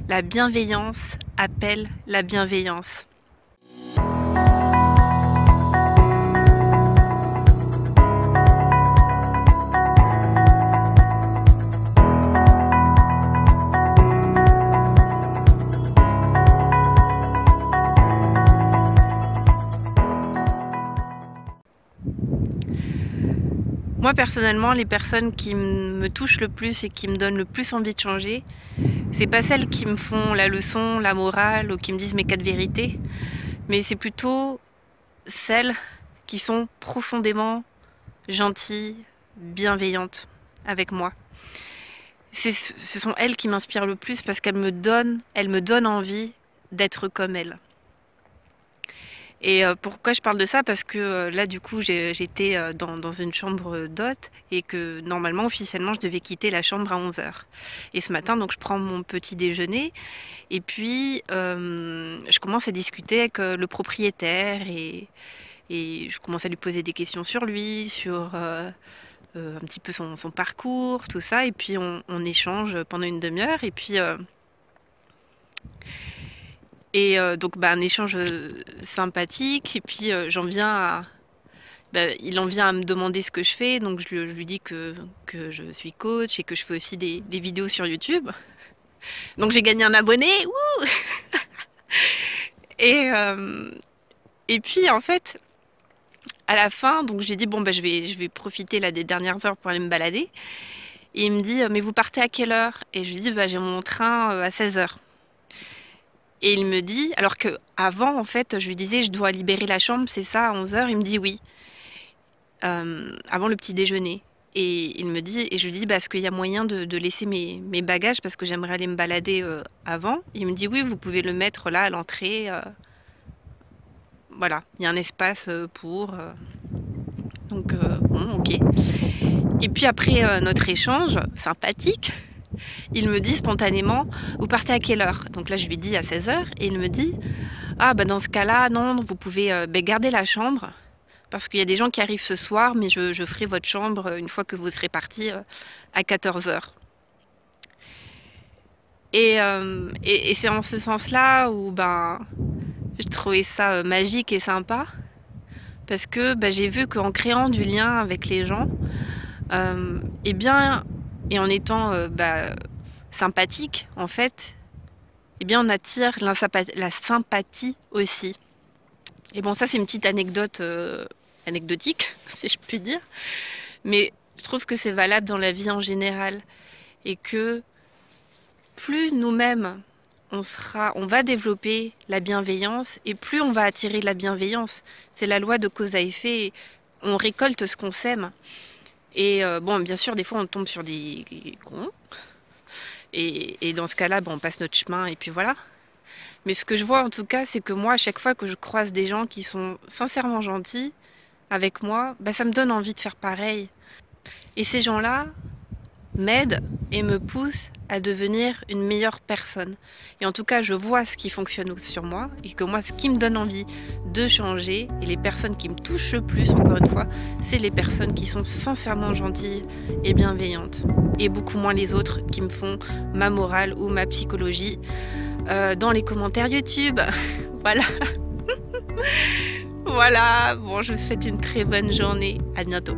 La bienveillance appelle la bienveillance. Moi personnellement, les personnes qui me touchent le plus et qui me donnent le plus envie de changer, c'est pas celles qui me font la leçon, la morale ou qui me disent mes 4 vérités, mais c'est plutôt celles qui sont profondément gentilles, bienveillantes avec moi. Ce sont elles qui m'inspirent le plus parce qu'elles me donnent envie d'être comme elles. Et pourquoi je parle de ça? Parce que là, du coup, j'étais dans une chambre d'hôte et que normalement, officiellement, je devais quitter la chambre à 11 h. Et ce matin, donc, je prends mon petit déjeuner et puis je commence à discuter avec le propriétaire et je commence à lui poser des questions sur lui, sur un petit peu son parcours, tout ça. Et puis on échange pendant une demi-heure et puis... donc un échange sympathique et puis j'en viens à... il en vient à me demander ce que je fais, donc je lui dis que je suis coach et que je fais aussi des vidéos sur YouTube. Donc j'ai gagné un abonné, wouh. Et puis en fait, à la fin, donc je lui ai dit bon je vais profiter là des dernières heures pour aller me balader. Et il me dit mais vous partez à quelle heure? Et je lui dis j'ai mon train à 16 h. Et il me dit, alors que avant en fait, je lui disais je dois libérer la chambre, c'est ça, à 11 h. Il me dit oui, avant le petit déjeuner. Et il me dit, et je lui dis, est-ce qu'il y a moyen de laisser mes bagages parce que j'aimerais aller me balader avant. Il me dit oui, vous pouvez le mettre là à l'entrée. Voilà, il y a un espace pour. Donc bon, ok. Et puis après notre échange sympathique, il me dit spontanément, vous partez à quelle heure? Donc là je lui dis à 16 h et il me dit, dans ce cas-là, non, vous pouvez garder la chambre parce qu'il y a des gens qui arrivent ce soir, mais je ferai votre chambre une fois que vous serez parti à 14 h. Et c'est en ce sens-là où je trouvais ça magique et sympa parce que j'ai vu qu'en créant du lien avec les gens, et en étant sympathique, en fait, on attire la sympathie aussi. Et bon, ça c'est une petite anecdote anecdotique, si je puis dire. Mais je trouve que c'est valable dans la vie en général. Et que plus nous-mêmes, on va développer la bienveillance et plus on va attirer la bienveillance. C'est la loi de cause à effet. On récolte ce qu'on sème. Et bien sûr, des fois, on tombe sur des cons. Et dans ce cas-là, on passe notre chemin et puis voilà. Mais ce que je vois en tout cas, c'est que moi, à chaque fois que je croise des gens qui sont sincèrement gentils avec moi, ça me donne envie de faire pareil. Et ces gens-là m'aident et me poussent à devenir une meilleure personne. Et en tout cas, je vois ce qui fonctionne sur moi et que moi, ce qui me donne envie de changer et les personnes qui me touchent le plus, encore une fois, c'est les personnes qui sont sincèrement gentilles et bienveillantes. Et beaucoup moins les autres qui me font ma morale ou ma psychologie dans les commentaires YouTube. Voilà. Voilà. Bon, je vous souhaite une très bonne journée. À bientôt.